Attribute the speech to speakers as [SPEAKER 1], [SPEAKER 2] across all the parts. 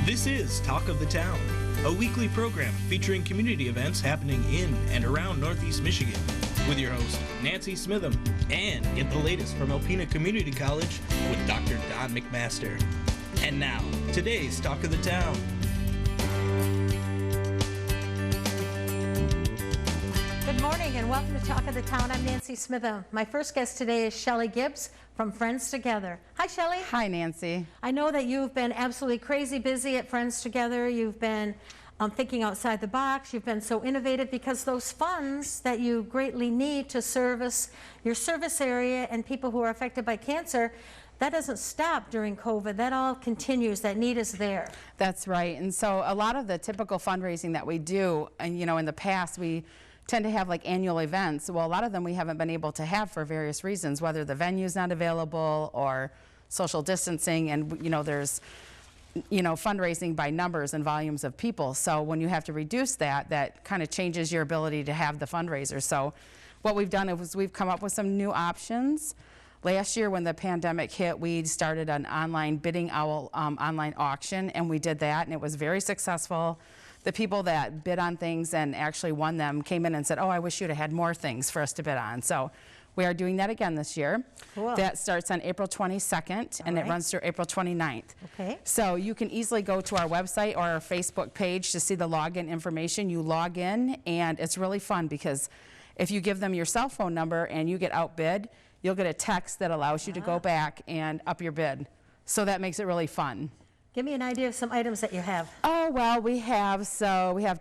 [SPEAKER 1] This is Talk of the Town, a weekly program featuring community events happening in and around Northeast Michigan, with your host, Nancy Smitham, and get the latest from Alpena Community College with Dr. Don McMaster. And now, today's Talk of the Town.
[SPEAKER 2] Good morning and welcome to Talk of the Town. I'm Nancy Smitham. My first guest today is Shelly Gibbs from Friends Together. Hi, Shelly.
[SPEAKER 3] Hi, Nancy.
[SPEAKER 2] I know that you've been absolutely crazy busy at Friends Together. You've been thinking outside the box. You've been so innovative because those funds that you greatly need to service your service area and people who are affected by cancer, that doesn't stop during COVID. That all continues. That need is there.
[SPEAKER 3] That's right. And so a lot of the typical fundraising that we do, and in the past we tend to have like annual events. Well, a lot of them we haven't been able to have for various reasons, whether the venue's not available or social distancing, and there's fundraising by numbers and volumes of people. So when you have to reduce that, that kind of changes your ability to have the fundraiser. So what we've done is we've come up with some new options. Last year when the pandemic hit, we started an online bidding owl online auction, and we did that, and it was very successful. The people that bid on things and actually won them came in and said, oh, I wish you'd have had more things for us to bid on. So we are doing that again this year.
[SPEAKER 2] Cool.
[SPEAKER 3] That starts on April 22nd, and it runs through April 29th.
[SPEAKER 2] Okay.
[SPEAKER 3] So you can easily go to our website or our Facebook page to see the login information. You log in, and it's really fun because if you give them your cell phone number and you get outbid, you'll get a text that allows you to go back and up your bid. So that makes it really fun.
[SPEAKER 2] Give me an idea of some items that you have.
[SPEAKER 3] Oh, well, we have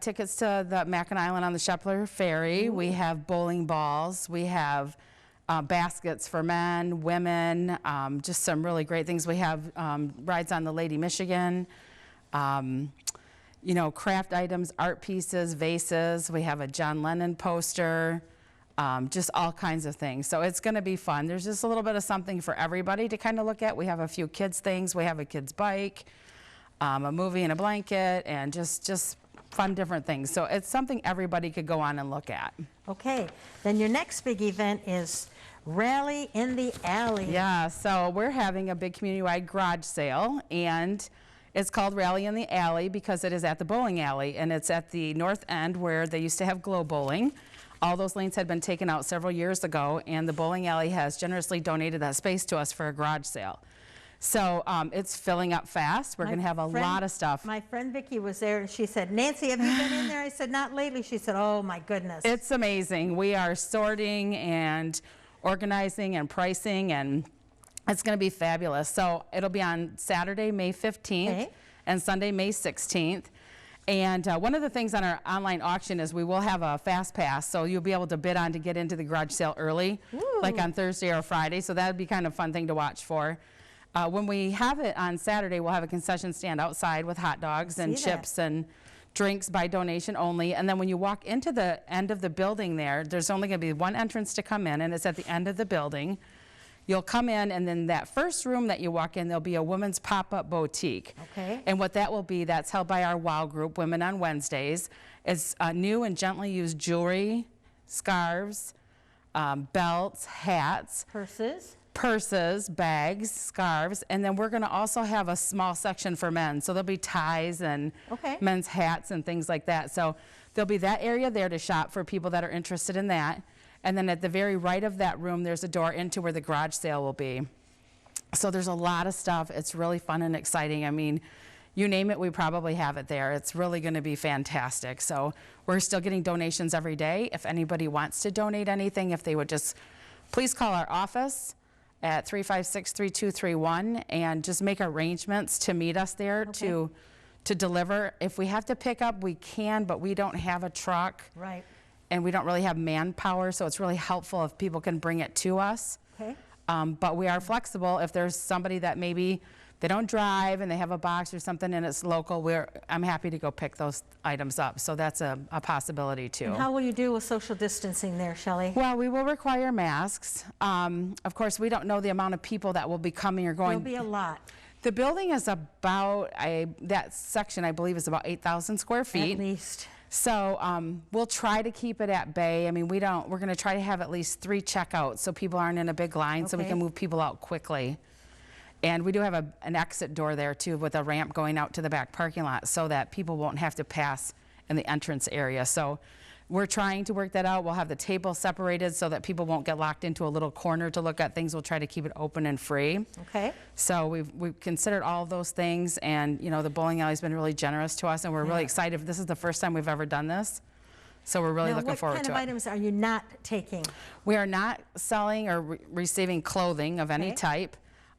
[SPEAKER 3] tickets to the Mackinac Island on the Shepler Ferry. Ooh. We have bowling balls. We have baskets for men, women, just some really great things. We have rides on the Lady Michigan, craft items, art pieces, vases. We have a John Lennon poster, just all kinds of things. So it's going to be fun. There's just a little bit of something for everybody to kind of look at. We have a few kids things. We have a kid's bike, a movie and a blanket, and just fun different things. So it's something everybody could go on and look at.
[SPEAKER 2] Okay, then your next big event is Rally in the Alley.
[SPEAKER 3] Yeah, so we're having a big community-wide garage sale, and it's called Rally in the Alley because it is at the bowling alley, and it's at the north end where they used to have Glow Bowling. All those lanes had been taken out several years ago, and the bowling alley has generously donated that space to us for a garage sale. So it's filling up fast. We're going to have a lot of stuff.
[SPEAKER 2] My friend Vicki was there, and she said, Nancy, have you been in there? I said, not lately. She said, oh, my goodness.
[SPEAKER 3] It's amazing. We are sorting and organizing and pricing, and it's going to be fabulous. So it'll be on Saturday, May 15th, and Sunday, May 16th. And one of the things on our online auction is we will have a fast pass, so you'll be able to bid on to get into the garage sale early, like on Thursday or Friday. So that would be kind of a fun thing to watch for. When we have it on Saturday, we'll have a concession stand outside with hot dogs and chips and drinks by donation only. And then when you walk into the end of the building there's only going to be one entrance to come in, and it's at the end of the building. You'll come in, and then that first room that you walk in, there'll be a women's pop-up boutique.
[SPEAKER 2] Okay.
[SPEAKER 3] And what that will be, that's held by our WOW group, Women on Wednesdays. It's new and gently used jewelry, scarves, belts, hats. Purses, bags, scarves, and then we're going to also have a small section for men. So there'll be ties and men's hats and things like that. So there'll be that area there to shop for people that are interested in that. And then at the very right of that room, there's a door into where the garage sale will be. So there's a lot of stuff. It's really fun and exciting. I mean, you name it, we probably have it there. It's really going to be fantastic. So we're still getting donations every day. If anybody wants to donate anything, if they would just please call our office at 356-3231 and just make arrangements to meet us there to deliver. If we have to pick up, we can, but we don't have a truck.
[SPEAKER 2] Right.
[SPEAKER 3] And we don't really have manpower, so it's really helpful if people can bring it to us.
[SPEAKER 2] Okay.
[SPEAKER 3] But we are flexible. If there's somebody that maybe they don't drive and they have a box or something and it's local, I'm happy to go pick those items up. So that's a possibility too.
[SPEAKER 2] And how will you do with social distancing there, Shelly?
[SPEAKER 3] Well, we will require masks. Of course, we don't know the amount of people that will be coming or going.
[SPEAKER 2] There'll be a lot.
[SPEAKER 3] The building is about, that section I believe is about 8,000 square feet.
[SPEAKER 2] At least.
[SPEAKER 3] So we'll try to keep it at bay. I mean, we're going to try to have at least 3 checkouts so people aren't in a big line so we can move people out quickly. And we do have an exit door there too with a ramp going out to the back parking lot so that people won't have to pass in the entrance area. So we're trying to work that out. We'll have the table separated so that people won't get locked into a little corner to look at things. We'll try to keep it open and free.
[SPEAKER 2] Okay.
[SPEAKER 3] So we've considered all of those things, and you know, the bowling alley's been really generous to us, and we're really excited. This is the first time we've ever done this. So we're really looking forward to it.
[SPEAKER 2] What kind of items are you not taking?
[SPEAKER 3] We are not selling or receiving clothing of any type.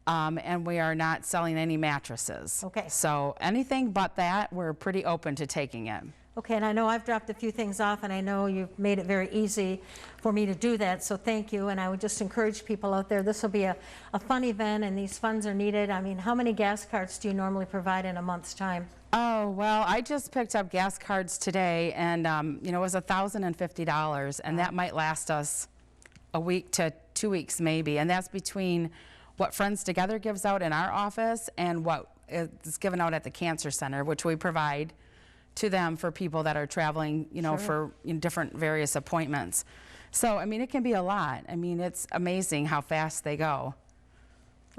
[SPEAKER 3] And we are not selling any mattresses.
[SPEAKER 2] Okay.
[SPEAKER 3] So anything but that, we're pretty open to taking it.
[SPEAKER 2] Okay, and I know I've dropped a few things off, and I know you've made it very easy for me to do that, so thank you. And I would just encourage people out there, this will be a fun event, and these funds are needed. I mean, how many gas cards do you normally provide in a month's time?
[SPEAKER 3] Oh, well, I just picked up gas cards today, and you know, it was $1,050, and that might last us a week to 2 weeks maybe, and that's between what Friends Together gives out in our office and what is given out at the Cancer Center, which we provide to them for people that are traveling, you know, for different various appointments. So, I mean, it can be a lot. I mean, it's amazing how fast they go.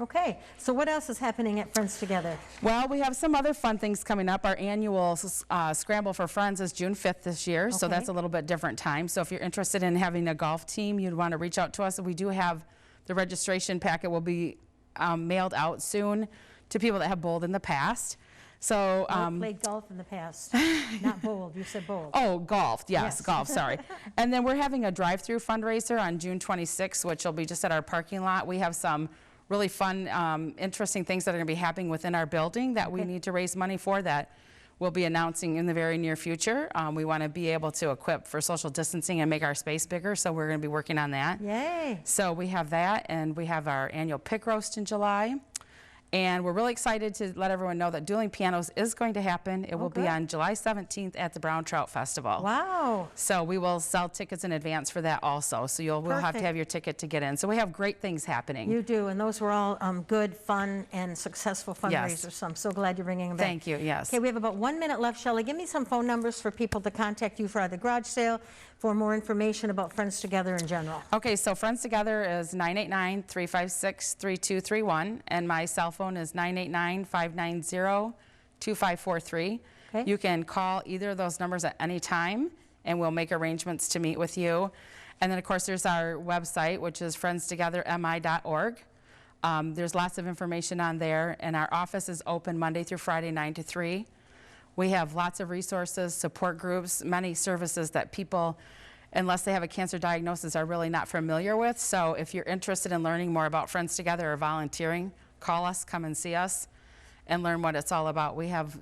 [SPEAKER 2] Okay, so what else is happening at Friends Together?
[SPEAKER 3] Well, we have some other fun things coming up. Our annual Scramble for Friends is June 5th this year, so that's a little bit different time. So if you're interested in having a golf team, you'd want to reach out to us. We do have the registration packet will be mailed out soon to people that have bowled in the past. So
[SPEAKER 2] played golf in the past, not bowled. You said bowled.
[SPEAKER 3] Oh, golf. Yes, golf. Sorry. And then we're having a drive-through fundraiser on June 26th, which will be just at our parking lot. We have some really fun, interesting things that are going to be happening within our building that we need to raise money for that we'll be announcing in the very near future. We want to be able to equip for social distancing and make our space bigger, so we're going to be working on that.
[SPEAKER 2] Yay.
[SPEAKER 3] So we have that, and we have our annual pick roast in July. And we're really excited to let everyone know that Dueling Pianos is going to happen. It will be on July 17th at the Brown Trout Festival.
[SPEAKER 2] Wow.
[SPEAKER 3] So we will sell tickets in advance for that also. So you'll will have to have your ticket to get in. So we have great things happening.
[SPEAKER 2] You do, and those were all good, fun, and successful fundraisers. So I'm so glad you're bringing them back.
[SPEAKER 3] Thank you, yes.
[SPEAKER 2] Okay, we have about 1 minute left. Shelley, give me some phone numbers for people to contact you for the garage sale, for more information about Friends Together in general.
[SPEAKER 3] Okay, so Friends Together is 989-356-3231, and my cell phone is 989-590-2543. Okay. You can call either of those numbers at any time, and we'll make arrangements to meet with you. And then, of course, there's our website, which is friendstogethermi.org. There's lots of information on there, and our office is open Monday through Friday, 9 to 3. We have lots of resources, support groups, many services that people, unless they have a cancer diagnosis, are really not familiar with. So if you're interested in learning more about Friends Together or volunteering, call us, come and see us, and learn what it's all about. We have,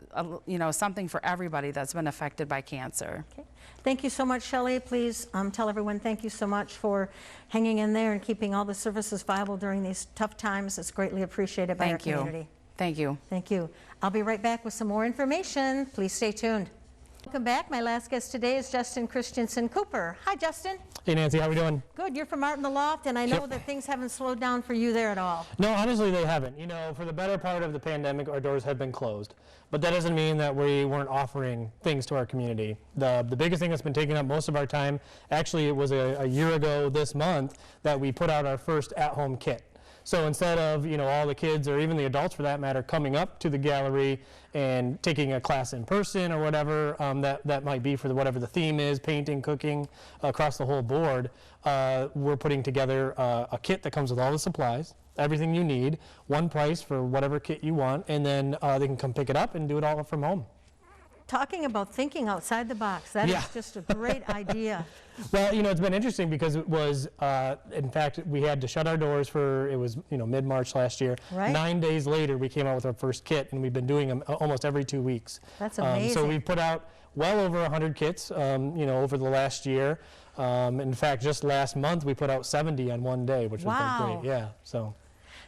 [SPEAKER 3] you know, something for everybody that's been affected by cancer.
[SPEAKER 2] Okay. Thank you so much, Shelley. Please tell everyone thank you so much for hanging in there and keeping all the services viable during these tough times. It's greatly appreciated by our community.
[SPEAKER 3] Thank you.
[SPEAKER 2] Thank you. I'll be right back with some more information. Please stay tuned. Welcome back. My last guest today is Justin Christensen Cooper. Hi, Justin.
[SPEAKER 4] Hey, Nancy. How are we doing?
[SPEAKER 2] Good. You're from Art in the Loft, and I know that things haven't slowed down for you there at all.
[SPEAKER 4] No, honestly, they haven't. You know, for the better part of the pandemic, our doors have been closed. But that doesn't mean that we weren't offering things to our community. The biggest thing that's been taking up most of our time, actually, it was a year ago this month that we put out our first at-home kit. So instead of, you know, all the kids or even the adults for that matter coming up to the gallery and taking a class in person or whatever that might be for whatever the theme is, painting, cooking, across the whole board, we're putting together a kit that comes with all the supplies, everything you need, one price for whatever kit you want, and then they can come pick it up and do it all from home.
[SPEAKER 2] Talking about thinking outside the box, that is just a great idea.
[SPEAKER 4] Well, you know, it's been interesting because it was, in fact, we had to shut our doors for, it was, you know, mid-March last year.
[SPEAKER 2] Right.
[SPEAKER 4] 9 days later, we came out with our first kit, and we've been doing them almost every 2 weeks.
[SPEAKER 2] That's amazing.
[SPEAKER 4] So we've put out well over 100 kits, you know, over the last year. In fact, just last month, we put out 70 on one day, which has been great. Yeah, so.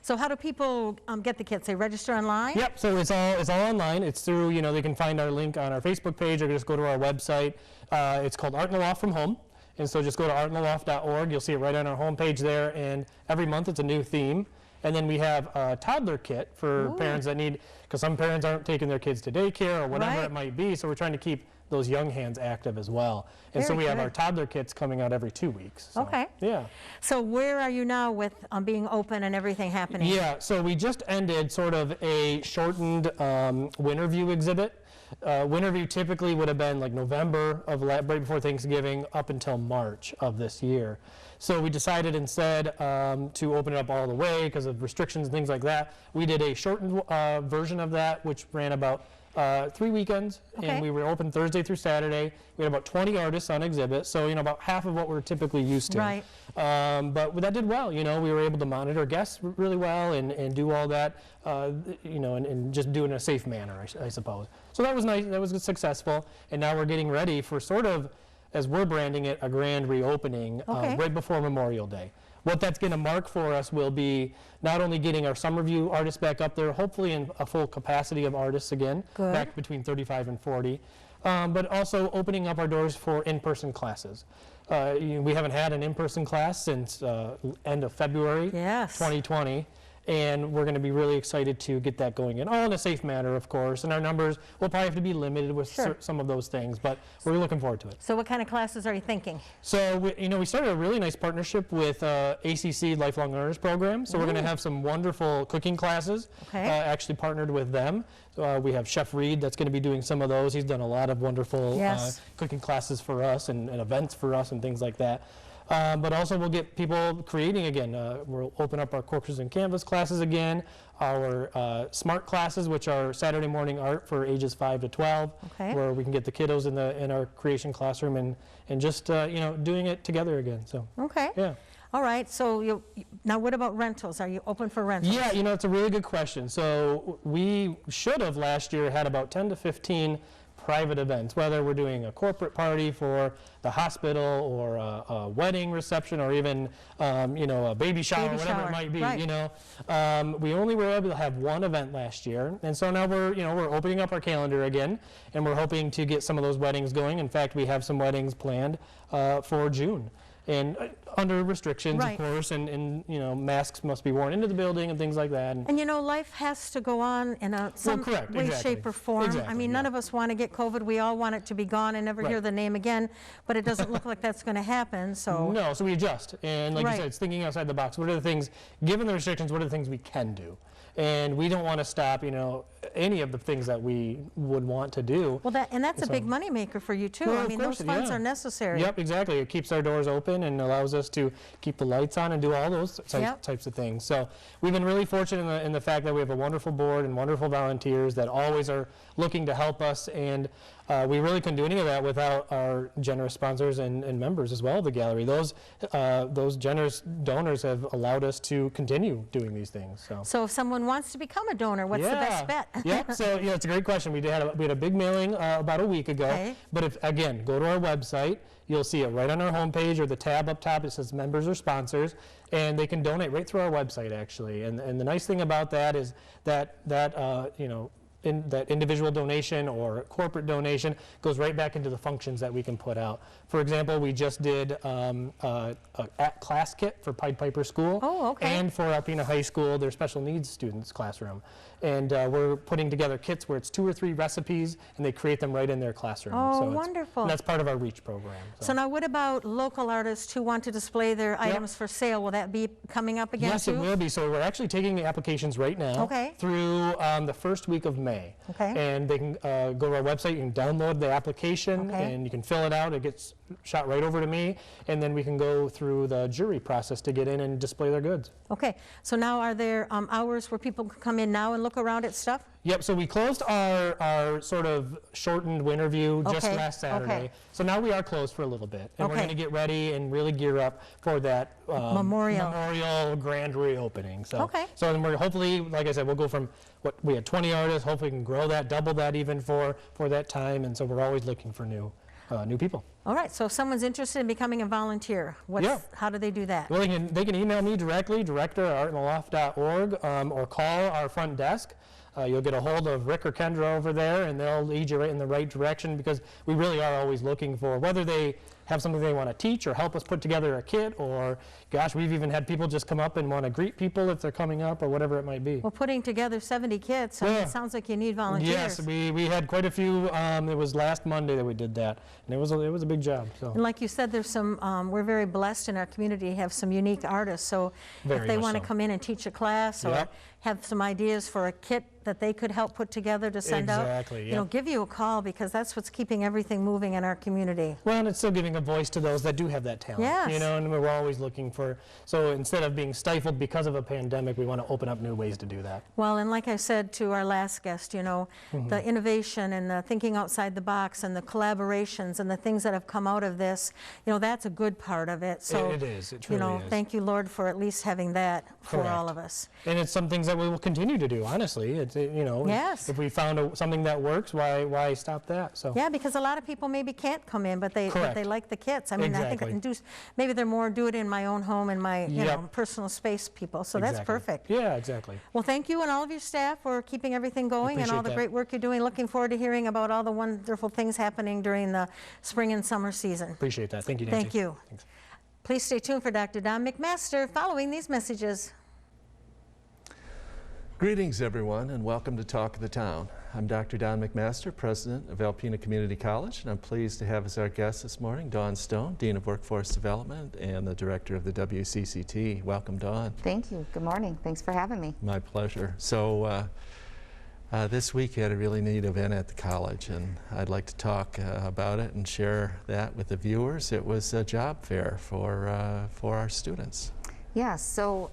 [SPEAKER 2] So how do people get the kits? They register online?
[SPEAKER 4] Yep, so it's all online. It's through, you know, they can find our link on our Facebook page or just go to our website. It's called Art in the Loft from Home. And so just go to artintheloft.org. You'll see it right on our homepage there. And every month it's a new theme. And then we have a toddler kit for parents that need, because some parents aren't taking their kids to daycare or whatever it might be. So we're trying to keep those young hands active as well. And so
[SPEAKER 2] Very
[SPEAKER 4] we have
[SPEAKER 2] good.
[SPEAKER 4] our toddler kits coming out every 2 weeks. So,
[SPEAKER 2] Okay.
[SPEAKER 4] Yeah.
[SPEAKER 2] So where are you now with being open and everything happening?
[SPEAKER 4] Yeah, so we just ended sort of a shortened winter view exhibit. Winter view typically would have been like November of right before Thanksgiving up until March of this year. So we decided instead to open it up all the way because of restrictions and things like that. We did a shortened version of that, which ran about 3 weekends,
[SPEAKER 2] Okay.
[SPEAKER 4] and we were open Thursday through Saturday. We had about 20 artists on exhibit, so about half of what we're typically used to.
[SPEAKER 2] Right.
[SPEAKER 4] But that did well. We were able to monitor guests really well and do all that, and just do it in a safe manner, I suppose. So that was nice. That was successful, and now we're getting ready for sort of, as we're branding it, a grand reopening
[SPEAKER 2] Okay.
[SPEAKER 4] right before Memorial Day. What that's going to mark for us will be not only getting our summer view artists back up there, hopefully in a full capacity of artists again,
[SPEAKER 2] Good.
[SPEAKER 4] back between 35 and 40, but also opening up our doors for in-person classes. We haven't had an in-person class since end of February
[SPEAKER 2] Yes.
[SPEAKER 4] 2020. And we're going to be really excited to get that going in, all in a safe manner, of course. And our numbers will probably have to be limited with
[SPEAKER 2] Sure.
[SPEAKER 4] some of those things, but we're looking forward to it.
[SPEAKER 2] So what kind of classes are you thinking?
[SPEAKER 4] So we started a really nice partnership with ACC Lifelong Learners Program. So we're going to have some wonderful cooking classes.
[SPEAKER 2] Okay.
[SPEAKER 4] Actually partnered with them. We have Chef Reed that's going to be doing some of those. He's done a lot of wonderful
[SPEAKER 2] Yes.
[SPEAKER 4] cooking classes for us and events for us and things like that. But also we'll get people creating again. We'll open up our Corpses and Canvas classes again, our SMART classes, which are Saturday morning art for ages 5 to 12,
[SPEAKER 2] Okay.
[SPEAKER 4] where we can get the kiddos in our creation classroom and just doing it together again. So
[SPEAKER 2] Okay.
[SPEAKER 4] yeah.
[SPEAKER 2] All right. So now what about rentals? Are you open for rentals?
[SPEAKER 4] Yeah, it's a really good question. So we should have last year had about 10 to 15 private events, whether we're doing a corporate party for the hospital or a wedding reception or even a baby shower, whatever it might be.
[SPEAKER 2] Right.
[SPEAKER 4] We only were able to have one event last year, and so now we're opening up our calendar again, and we're hoping to get some of those weddings going. In fact, we have some weddings planned for June. And under restrictions,
[SPEAKER 2] Right.
[SPEAKER 4] of course, and masks must be worn into the building and things like that.
[SPEAKER 2] And life has to go on in some
[SPEAKER 4] correct,
[SPEAKER 2] way,
[SPEAKER 4] exactly.
[SPEAKER 2] shape, or form.
[SPEAKER 4] Exactly,
[SPEAKER 2] I mean, none of us want to get COVID. We all want it to be gone and never hear
[SPEAKER 4] Right.
[SPEAKER 2] the name again, but it doesn't look like that's going to happen, so.
[SPEAKER 4] No, so we adjust. And like
[SPEAKER 2] Right.
[SPEAKER 4] you said, it's thinking outside the box. What are the things, given the restrictions, what are the things we can do? And we don't want to stop, any of the things that we would want to do.
[SPEAKER 2] Well, that's a
[SPEAKER 4] So-
[SPEAKER 2] big moneymaker for you, too.
[SPEAKER 4] Well,
[SPEAKER 2] I
[SPEAKER 4] of
[SPEAKER 2] mean,
[SPEAKER 4] course,
[SPEAKER 2] those funds
[SPEAKER 4] yeah.
[SPEAKER 2] are necessary.
[SPEAKER 4] Yep, exactly. It keeps our doors open and allows us to keep the lights on and do all those
[SPEAKER 2] Yep.
[SPEAKER 4] types of things. So we've been really fortunate in the fact that we have a wonderful board and wonderful volunteers that always are looking to help us, and we really couldn't do any of that without our generous sponsors and members as well of the gallery. Those generous donors have allowed us to continue doing these things. So
[SPEAKER 2] So if someone wants to become a donor, what's the best bet?
[SPEAKER 4] Yeah, so it's a great question. We had a big mailing about a week ago.
[SPEAKER 2] Okay.
[SPEAKER 4] But if, again, go to our website, you'll see it right on our homepage or the tab up top. It says members or sponsors, and they can donate right through our website, actually. And the nice thing about that is that that individual donation or corporate donation goes right back into the functions that we can put out. For example, we just did a class kit for Pied Piper School.
[SPEAKER 2] Oh, okay.
[SPEAKER 4] And for Alpena High School, their special needs students classroom. And we're putting together kits where it's 2 or 3 recipes, and they create them right in their classroom.
[SPEAKER 2] Oh,
[SPEAKER 4] So
[SPEAKER 2] wonderful.
[SPEAKER 4] and that's part of our REACH program.
[SPEAKER 2] So now what about local artists who want to display their items for sale? Will that be coming up again,
[SPEAKER 4] Yes,
[SPEAKER 2] too?
[SPEAKER 4] it will be. So we're actually taking the applications right now
[SPEAKER 2] Okay.
[SPEAKER 4] through the first week of May.
[SPEAKER 2] Okay.
[SPEAKER 4] And they can go to our website, you can download the application,
[SPEAKER 2] Okay.
[SPEAKER 4] and you can fill it out. It gets shot right over to me, and then we can go through the jury process to get in and display their goods.
[SPEAKER 2] Okay, so now are there hours where people can come in now and look around at stuff?
[SPEAKER 4] Yep, so we closed our sort of shortened winter view just
[SPEAKER 2] Okay,
[SPEAKER 4] last Saturday.
[SPEAKER 2] okay.
[SPEAKER 4] So now we are closed for a little bit. And we're
[SPEAKER 2] Okay.
[SPEAKER 4] going to get ready and really gear up for that
[SPEAKER 2] Memorial
[SPEAKER 4] grand reopening. So,
[SPEAKER 2] Okay.
[SPEAKER 4] So then we're hopefully, like I said, we'll go from what we had 20 artists, hopefully we can grow that, double that even for that time. And so we're always looking for new people.
[SPEAKER 2] All right, so if someone's interested in becoming a volunteer,
[SPEAKER 4] Yeah.
[SPEAKER 2] how do they do that?
[SPEAKER 4] Well, they can email me directly, director@artintheloft.org, or call our front desk. You'll get a hold of Rick or Kendra over there, and they'll lead you right in the right direction, because we really are always looking for, whether they have something they want to teach or help us put together a kit, or gosh, we've even had people just come up and want to greet people if they're coming up or whatever it might be.
[SPEAKER 2] Well, putting together 70 kits, I mean, it sounds like you need volunteers.
[SPEAKER 4] Yes, we had quite a few. It was last Monday that we did that, and it was a big job. So.
[SPEAKER 2] And like you said, there's some, we're very blessed in our community to have some unique artists, so if they want to come in and teach a class or have some ideas for a kit that they could help put together to send out,
[SPEAKER 4] Exactly,
[SPEAKER 2] you know, give you a call, because that's what's keeping everything moving in our community.
[SPEAKER 4] Well, and it's still giving a voice to those that do have that talent.
[SPEAKER 2] Yes.
[SPEAKER 4] You know, and we're always looking for, so instead of being stifled because of a pandemic, we want to open up new ways to do that.
[SPEAKER 2] Well, and like I said to our last guest, you know, the innovation and the thinking outside the box and the collaborations and the things that have come out of this, you know, that's a good part of it. So,
[SPEAKER 4] it is. It truly
[SPEAKER 2] you know,
[SPEAKER 4] is.
[SPEAKER 2] thank you, Lord, for at least having that for
[SPEAKER 4] Correct.
[SPEAKER 2] all of us.
[SPEAKER 4] And it's some things that we will continue to do, honestly. It's, you know,
[SPEAKER 2] Yes.
[SPEAKER 4] if we found something that works, why stop that? So.
[SPEAKER 2] Yeah, because a lot of people maybe can't come in, but they like the kits. I mean, I
[SPEAKER 4] Exactly.
[SPEAKER 2] think maybe they're more do it in my own home and my you
[SPEAKER 4] Yep.
[SPEAKER 2] know, personal space people. So that's
[SPEAKER 4] Exactly.
[SPEAKER 2] perfect.
[SPEAKER 4] Yeah, exactly.
[SPEAKER 2] Well, thank you and all of your staff for keeping everything going and all the
[SPEAKER 4] Appreciate that.
[SPEAKER 2] great work you're doing. Looking forward to hearing about all the wonderful things happening during the spring and summer season.
[SPEAKER 4] Appreciate that. Thank you, Nancy.
[SPEAKER 2] Thank you.
[SPEAKER 4] Thanks.
[SPEAKER 2] Please stay tuned for Dr. Don McMaster following these messages.
[SPEAKER 5] Greetings, everyone, and welcome to Talk of the Town. I'm Dr. Don McMaster, President of Alpena Community College, and I'm pleased to have as our guest this morning Dawn Stone, Dean of Workforce Development and the Director of the WCCT. Welcome, Dawn.
[SPEAKER 6] Thank you. Good morning. Thanks for having me.
[SPEAKER 5] My pleasure. So this week you had a really neat event at the college, and I'd like to talk about it and share that with the viewers. It was a job fair for our students.
[SPEAKER 6] Yeah, so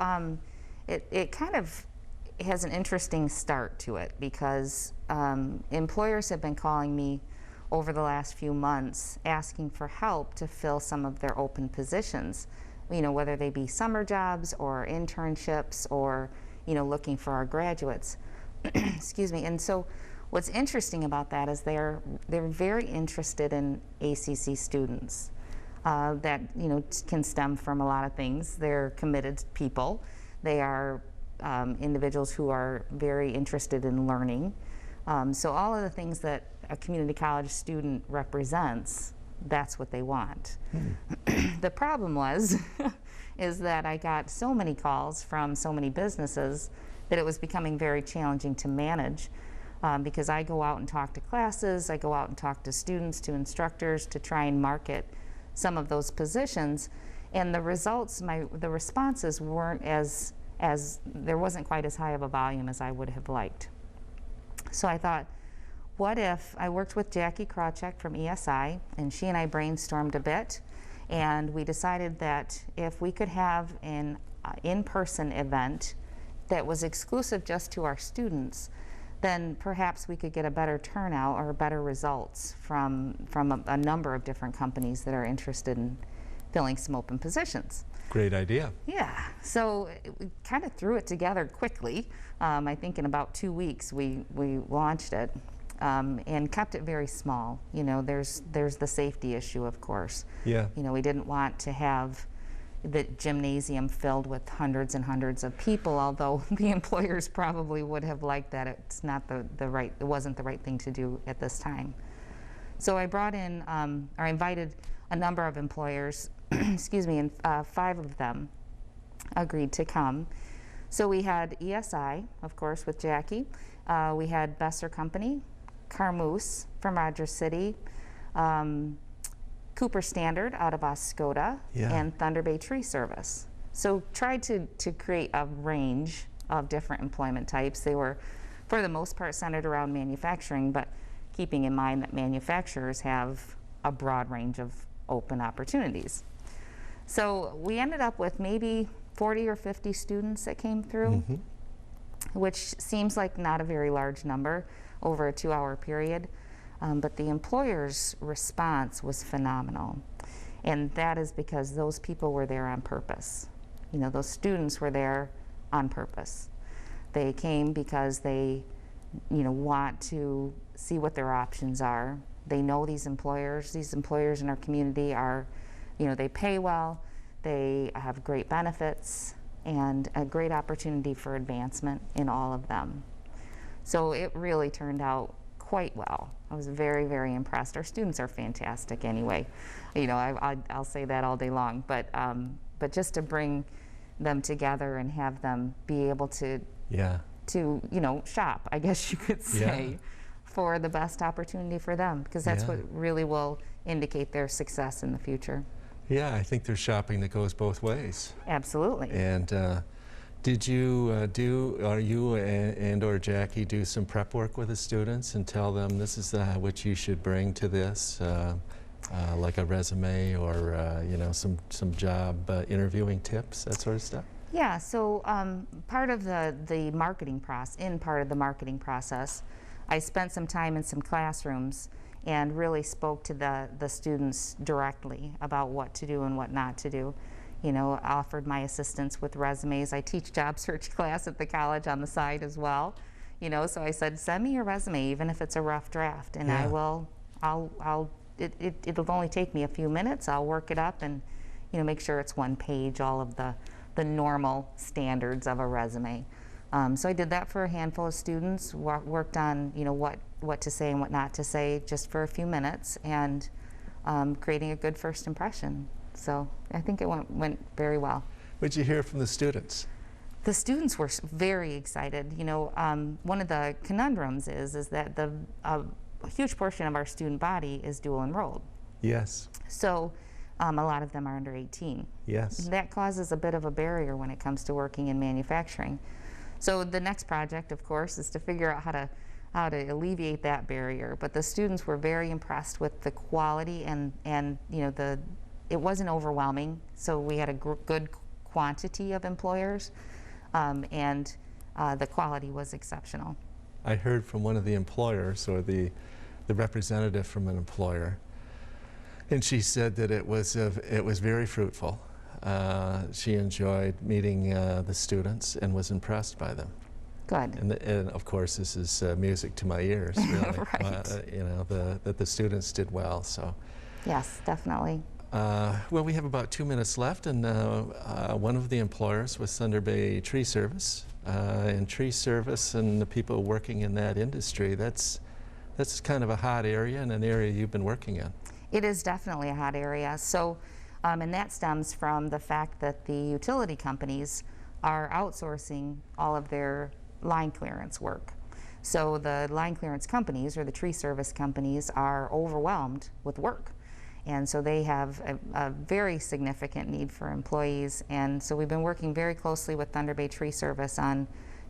[SPEAKER 6] it kind of has an interesting start to it, because employers have been calling me over the last few months asking for help to fill some of their open positions, you know, whether they be summer jobs or internships or, you know, looking for our graduates. Excuse me. And so what's interesting about that is they're very interested in ACC students. That, you know, can stem from a lot of things. They're committed people. They are individuals who are very interested in learning. So all of the things that a community college student represents, that's what they want. The problem is that I got so many calls from so many businesses that it was becoming very challenging to manage, because I go out and talk to classes, I go out and talk to students, to instructors, to try and market some of those positions, and the results, the responses weren't as there wasn't quite as high of a volume as I would have liked. So I thought, what if I worked with Jackie Krawcheck from ESI, and she and I brainstormed a bit, and we decided that if we could have an in-person event that was exclusive just to our students, then perhaps we could get a better turnout or better results from a number of different companies that are interested in filling some open positions.
[SPEAKER 5] Great idea.
[SPEAKER 6] Yeah, so we kind of threw it together quickly. I think in about 2 weeks we launched it, and kept it very small. You know, there's the safety issue, of course.
[SPEAKER 5] Yeah.
[SPEAKER 6] You know, we didn't want to have the gymnasium filled with hundreds and hundreds of people, although the employers probably would have liked that. It's not it wasn't the right thing to do at this time. So I brought in, or invited a number of employers, excuse me, and 5 of them agreed to come. So we had ESI, of course, with Jackie. We had Besser Company, Carmoose from Rogers City, Cooper Standard out of Oscoda, and Thunder Bay Tree Service. So tried to create a range of different employment types. They were, for the most part, centered around manufacturing, but keeping in mind that manufacturers have a broad range of open opportunities. So we ended up with maybe 40 or 50 students that came through, which seems like not a very large number over a 2-hour period. But the employer's response was phenomenal. And that is because those people were there on purpose. You know, those students were there on purpose. They came because they, you know, want to see what their options are. They know these employers in our community are, you know, they pay well, they have great benefits, and a great opportunity for advancement in all of them. So it really turned out quite well. I was very, very impressed. Our students are fantastic anyway. You know, I'll say that all day long, but just to bring them together and have them be able to, you know, shop, I guess you could say, for the best opportunity for them, because that's what really will indicate their success in the future.
[SPEAKER 5] Yeah, I think there's shopping that goes both ways.
[SPEAKER 6] Absolutely.
[SPEAKER 5] And did you or you and or Jackie do some prep work with the students and tell them this is what you should bring to this, like a resume or you know, some job interviewing tips, that sort of stuff?
[SPEAKER 6] Yeah, so part of the marketing process, I spent some time in some classrooms and really spoke to the students directly about what to do and what not to do. You know, offered my assistance with resumes. I teach job search class at the college on the side as well. You know, so I said, send me your resume, even if it's a rough draft, and it'll only take me a few minutes. I'll work it up and, you know, make sure it's one page, all of the normal standards of a resume. So I did that for a handful of students, worked on, you know, what to say and what not to say just for a few minutes, and creating a good first impression. So I think it went very well.
[SPEAKER 5] What did you hear from the students?
[SPEAKER 6] The students were very excited. You know, one of the conundrums is that a huge portion of our student body is dual enrolled.
[SPEAKER 5] Yes.
[SPEAKER 6] So a lot of them are under 18.
[SPEAKER 5] Yes.
[SPEAKER 6] That causes a bit of a barrier when it comes to working in manufacturing. So the next project, of course, is to figure out how to alleviate that barrier. But the students were very impressed with the quality and you know, it wasn't overwhelming. So we had a good quantity of employers, and the quality was exceptional.
[SPEAKER 5] I heard from one of the employers, or the representative from an employer, and she said that it was very fruitful. She enjoyed meeting the students and was impressed by them.
[SPEAKER 6] Good.
[SPEAKER 5] And of course, this is music to my ears, really.
[SPEAKER 6] Right.
[SPEAKER 5] You know, that the students did well. So.
[SPEAKER 6] Yes, definitely.
[SPEAKER 5] Well, we have about 2 minutes left, and one of the employers was Thunder Bay Tree Service. And tree service and the people working in that industry, that's kind of a hot area, and an area you've been working in.
[SPEAKER 6] It is definitely a hot area. So, and that stems from the fact that the utility companies are outsourcing all of their line clearance work. So the line clearance companies, or the tree service companies, are overwhelmed with work. And so they have a very significant need for employees. And so we've been working very closely with Thunder Bay Tree Service on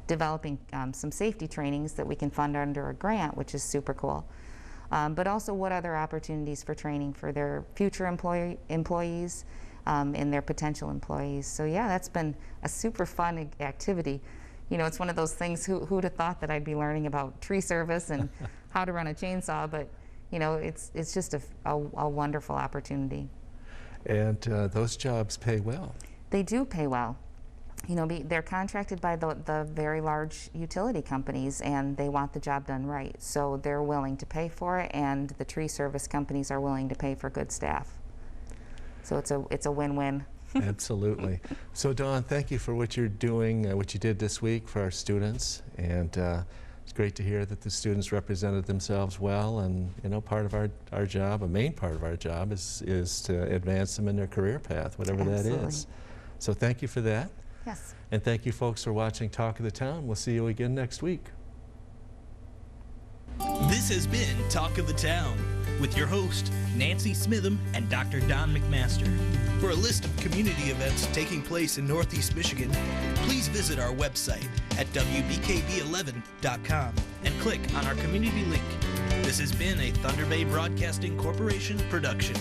[SPEAKER 6] developing some safety trainings that we can fund under a grant, which is super cool. But also what other opportunities for training for their future employees and their potential employees. So yeah, that's been a super fun activity. You know, it's one of those things, who'd have thought that I'd be learning about tree service and how to run a chainsaw, but you know, it's just a wonderful opportunity.
[SPEAKER 5] And those jobs pay well.
[SPEAKER 6] They do pay well. You know, they're contracted by the very large utility companies, and they want the job done right. So they're willing to pay for it, and the tree service companies are willing to pay for good staff. So it's a win-win.
[SPEAKER 5] Absolutely. So Dawn, thank you for what you're doing, what you did this week for our students, and it's great to hear that the students represented themselves well. And you know, part of our job, a main part of our job, is to advance them in their career path, whatever
[SPEAKER 6] Absolutely.
[SPEAKER 5] that is. So thank you for that.
[SPEAKER 6] Yes.
[SPEAKER 5] And thank you folks for watching Talk of the Town. We'll see you again next week.
[SPEAKER 1] This has been Talk of the Town with your host, Nancy Smitham and Dr. Don McMaster. For a list of community events taking place in Northeast Michigan, please visit our website at wbkb11.com and click on our community link. This has been a Thunder Bay Broadcasting Corporation production.